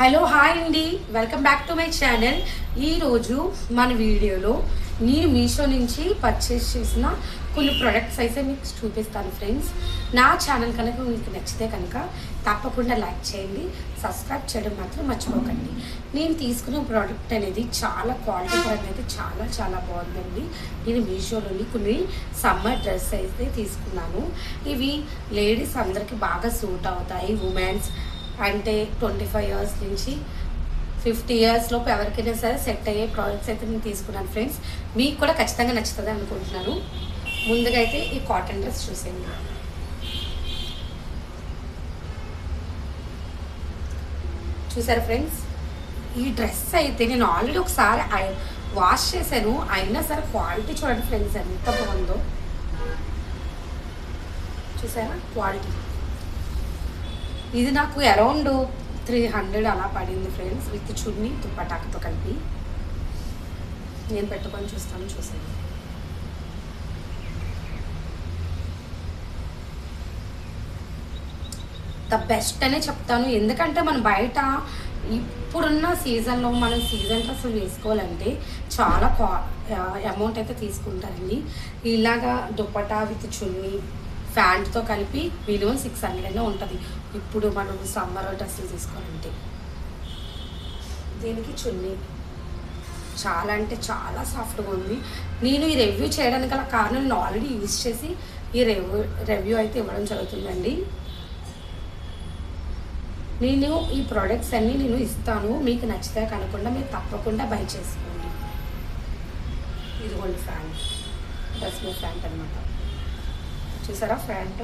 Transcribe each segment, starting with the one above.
Hello hi అండి, welcome back to my channel. ఈరోజు మన వీడియోలో నేను మీషో నుంచి పర్చేస్ చేసిన కొన్ని ప్రొడక్ట్స్ అయితే మీకు చూపిస్తాను ఫ్రెండ్స్. నా ఛానల్ కనుక మీకు నచ్చితే కనుక తప్పకుండా లైక్ చేయండి, సబ్స్క్రైబ్ చేయడం మాత్రం మర్చిపోకండి. నేను తీసుకున్న ప్రోడక్ట్ అనేది చాలా క్వాలిటీ పరంగా అయితే చాలా బాగుందండి. నేను మీషోలోని కొన్ని సమ్మర్ డ్రెస్ అయితే తీసుకున్నాను. ఇవి లేడీస్ అందరికీ బాగా సూట్ అవుతాయి. ఉమెన్స్ అంటే 25 ఇయర్స్ నుంచి 50 ఇయర్స్ లోపు ఎవరికైనా సరే సెట్ అయ్యే ప్రోడక్ట్స్ అయితే నేను తీసుకున్నాను ఫ్రెండ్స్. మీకు కూడా ఖచ్చితంగా నచ్చుతుంది అనుకుంటున్నాను. ముందుగా అయితే ఈ కాటన్ డ్రెస్ చూసేయండి. చూసారా ఫ్రెండ్స్, ఈ డ్రెస్ అయితే నేను ఆల్రెడీ ఒకసారి వాష్ చేశాను, అయినా సరే క్వాలిటీ చూడండి ఫ్రెండ్స్ ఎంత బాగుందో. చూసారా క్వాలిటీ, ఇది నాకు అరౌండ్ 300 అలా పడింది ఫ్రెండ్స్, విత్ చున్నీ దుప్పటాకుతో కలిపి. నేను పెట్టుకొని చూసాను. ద బెస్ట్ అనే చెప్తాను, ఎందుకంటే మనం బయట ఇప్పుడున్న సీజన్లో మనం సీజన్ డ్రెస్సులు వేసుకోవాలంటే చాలా అమౌంట్ అయితే తీసుకుంటారండి. ఇలాగా దుప్పటా విత్ చున్నీ ప్యాంట్తో కలిపి మినిమం 600 అయినా ఉంటుంది ఇప్పుడు మనం సమ్మర్ డ్రెస్సులు తీసుకోవాలంటే. దీనికి చున్నీ చాలా అంటే చాలా సాఫ్ట్గా ఉంది. నేను ఈ రివ్యూ చేయడానికి గల కారణం నేను ఆల్రెడీ యూజ్ చేసి ఈ రివ్యూ అయితే ఇవ్వడం జరుగుతుందండి. నేను ఈ ప్రోడక్ట్స్ అన్నీ నేను ఇస్తాను, మీకు నచ్చితే కనుకుండా మీరు తప్పకుండా బై చేసుకోండి. ఇదిగోండి ఫ్యాంట్, డ్రెస్ మీద ఫ్యాంట్ అనమాట. చూసారా ఫ్యాంట్,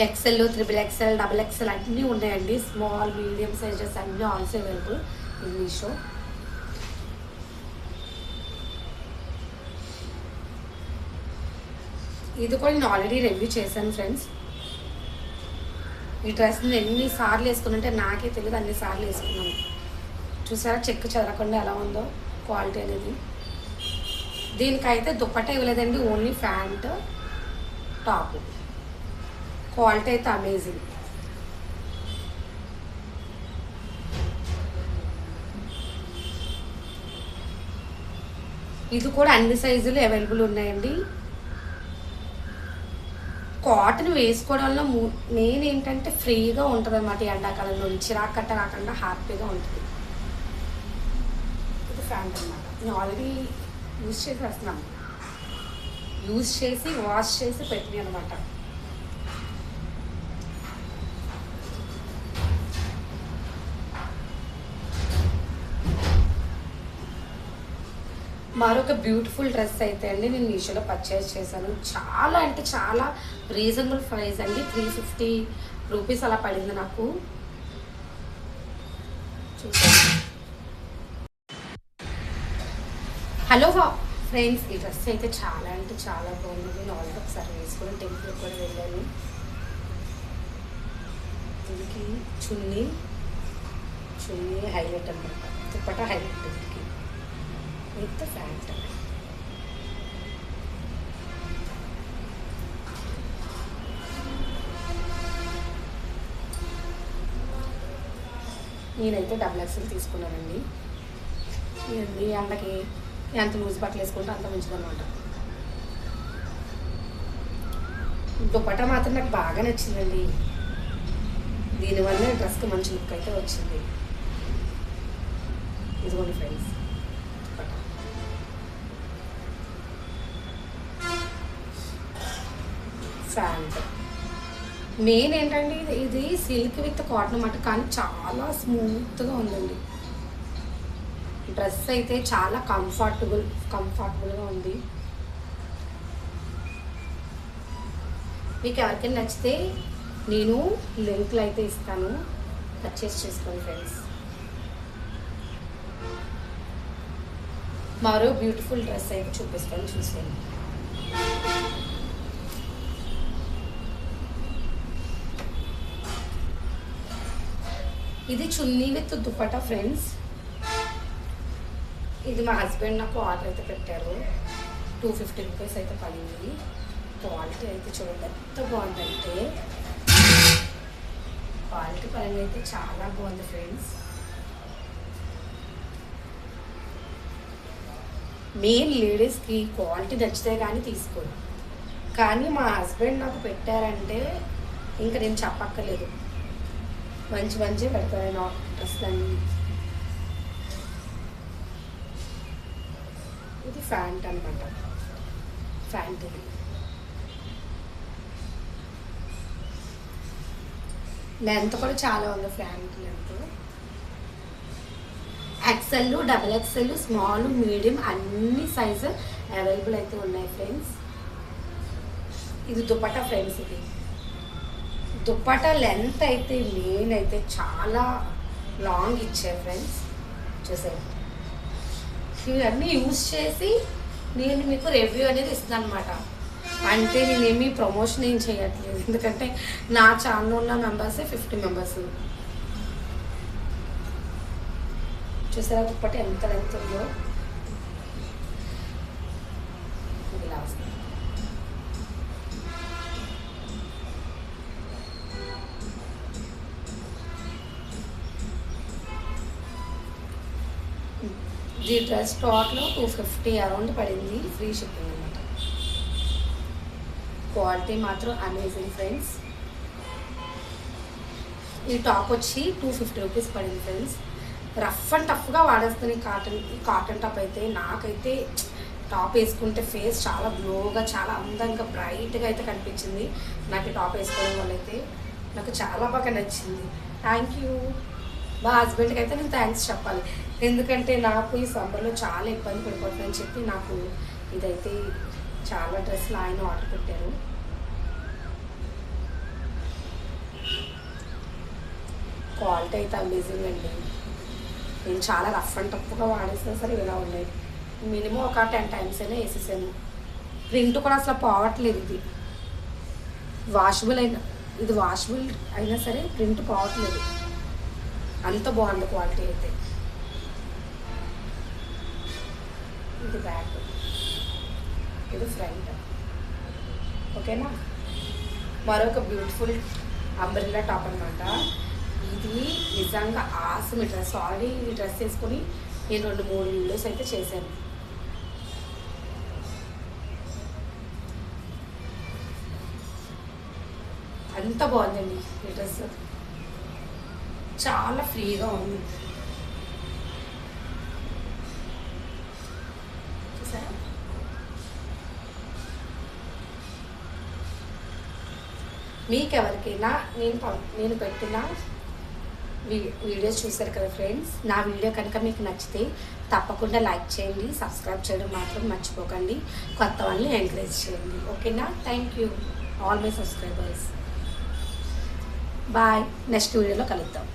XL, XXL, XXL అన్నీ ఉన్నాయండి. స్మాల్ మీడియం సైజెస్ అన్నీ ఆల్సో అవైలబుల్ ఇన్ మీషో. ఇది కూడా నేను ఆల్రెడీ రివ్యూ చేశాను ఫ్రెండ్స్. ఈ డ్రెస్ నేను ఎన్నిసార్లు వేసుకున్నంటే నాకే తెలియదు, అన్నిసార్లు వేసుకున్నాను. చూసారా చెక్కు చెదరకుండా ఎలా ఉందో క్వాలిటీ అనేది. దీనికైతే దుప్పట ఇవ్వలేదండి, ఓన్లీ ప్యాంట్ టాప్. క్వాలిటీ అయితే అమేజింగ్. ఇది కూడా అన్ని సైజులు అవైలబుల్ ఉన్నాయండి. కాటన్ వేసుకోవడం వల్ల మెయిన్ ఏంటంటే ఫ్రీగా ఉంటుంది అన్నమాట. ఎండాకాలంలో చిరాకు కట్ట రాకుండా హ్యాపీగా ఉంటుంది. ఇది ఫ్యాంట్ అన్నమాట. నేను ఆల్రెడీ యూజ్ చేసి వస్తున్నాను, యూజ్ చేసి వాష్ చేసి పెట్టినాయి అనమాట. మరొక బ్యూటిఫుల్ డ్రెస్ అయితే అండి నేను మీషోలో పర్చేస్ చేశాను. చాలా అంటే చాలా రీజనబుల్ ప్రైస్ అండి, 350 రూపీస్ అలా పడింది నాకు. చూసాను. హలో ఫ్రెండ్స్, ఈ డ్రెస్ అయితే చాలా అంటే చాలా బాగుంది. నేను ఆల్రెడీ ఒకసారి వేసుకుని టెంపుల్కి కూడా వెళ్ళాను. దీనికి చున్నీ హైలైట్ అనమాట, దుప్పట హైలైట్ దీనికి విత్ ప్యాంట్. నేనైతే XXL తీసుకున్నానండి. ఈ ఎండకి ఎంత లూజ్ బట్టలు వేసుకుంటే అంత మంచిదన్నమాట. దుప్పట మాత్రం నాకు బాగా నచ్చిందండి, దీనివల్ల డ్రెస్కి మంచి లుక్ అయితే వచ్చింది. ఇదిగోండి ఫ్రెండ్స్ ప్యాంట్. మెయిన్ ఏంటంటే ఇది సిల్క్ విత్ కాటన్ అన్నమాట, కానీ చాలా స్మూత్గా ఉందండి. డ్రెస్ అయితే చాలా కంఫర్టబుల్గా ఉంది. మీకు ఎవరికైనా నచ్చితే నేను లింక్లు అయితే ఇస్తాను, పర్చేస్ చేసుకోండి ఫ్రెండ్స్. మరో బ్యూటిఫుల్ డ్రెస్ అయితే చూపిస్తాను, చూసేయండి. ఇది చున్నీ విత్ దుపట్టా ఫ్రెండ్స్. ఇది మా హస్బెండ్ నాకు ఆర్డర్ అయితే పెట్టారు. 250 రూపీస్ అయితే పడింది. క్వాలిటీ అయితే చూడండి ఎంత బాగుందంటే, క్వాలిటీ పరంగా అయితే చాలా బాగుంది ఫ్రెండ్స్. మెయిన్ లేడీస్కి క్వాలిటీ నచ్చితే కానీ తీసుకోరు, కానీ మా హస్బెండ్ నాకు పెట్టారంటే ఇంకా నేను చెప్పక్కర్లేదు, మంచి మంచి పెడతాను డ్రెస్లన్నీ. ఇది ఫ్యాంట్ అనమాట, ఫ్యాంట్ ఇది. లెంత్ కూడా చాలా ఉంది, pant length. XL, double XL, small, medium అన్ని సైజు అవైలబుల్ అయితే ఉన్నాయి ఫ్రెండ్స్. ఇది దుపట్టా ఫ్రెండ్స్. ఇది దుపట్టా లెంత్ అయితే మెయిన్ అయితే చాలా లాంగ్ ఇచ్చారు ఫ్రెండ్స్, చూసారు. ఇవన్నీ యూజ్ చేసి నేను మీకు రివ్యూ అనేది ఇస్తున్నాను అనమాట. అంటే నేనేమి ప్రమోషన్ ఏం చేయట్లేదు, ఎందుకంటే నా ఛానల్ ఉన్న మెంబర్సే 50 మెంబర్స్. చూసారా దుప్పటి ఎంత లెంత్ ఉందో, ఇలా వస్తుంది. ఈ డ్రెస్ టోటల్ 250 అరౌండ్ పడింది, ఫ్రీ షిప్పింగ్ అనమాట. క్వాలిటీ మాత్రం అమేజింగ్ ఫ్రెండ్స్. ఈ టాప్ వచ్చి 250 రూపీస్ పడింది ఫ్రెండ్స్. రఫ్ అండ్ టఫ్గా వాడేస్తుంది ఈ కాటన్ టాప్ అయితే. నాకైతే టాప్ వేసుకుంటే ఫేస్ చాలా గ్లోగా, చాలా అందంగా, బ్రైట్గా అయితే కనిపించింది. నాకు ఈ టాప్ వేసుకోవడం వల్ల అయితే నాకు చాలా బాగా నచ్చింది. Thank you. మా హస్బెండ్కి అయితే నేను థ్యాంక్స్ చెప్పాలి, ఎందుకంటే నాకు ఈ సమ్మర్లో చాలా ఇబ్బంది పడిపోతుందని చెప్పి నాకు ఇదైతే చాలా డ్రెస్సులు ఆయన ఆర్డర్ పెట్టారు. క్వాలిటీ అయితే అమేజింగ్ అండి. నేను చాలా రఫ్ అండ్ టఫ్గా వాడేసినా సరే ఇలా ఉన్నాయి. మినిమం ఒక 10 టైమ్స్ అయినా వేసేసాను. ప్రింట్ కూడా అసలు పోవట్లేదు. ఇది వాషబుల్ అయినా సరే ప్రింట్ పోవట్లేదు, అంత బాగుంది క్వాలిటీ అయితే. ఇది బ్యాక్, ఇది ఫ్రంట్. ఓకేనా. మరొక బ్యూటిఫుల్ అంబ్రెల్లా టాప్ అనమాట. ఇది నిజంగా ఆసమ్ డ్రెస్. ఆల్రెడీ ఈ డ్రెస్ వేసుకొని నేను 2-3 వీడియోస్ అయితే చేశాను. అంత బాగుందండి ఈ డ్రెస్, చాలా ఫ్రీగా ఉంది. చూసారా. మీకెవరికైనా నేను పెట్టిన వీడియోస్ చూసారు కదా ఫ్రెండ్స్. నా వీడియో కనుక మీకు నచ్చితే తప్పకుండా లైక్ చేయండి, సబ్స్క్రైబ్ చేయడం మాత్రం మర్చిపోకండి, కొత్త వాళ్ళని ఎంకరేజ్ చేయండి. ఓకేనా. Thank you all my subscribers. Bye. Next వీడియోలో కలుద్దాం.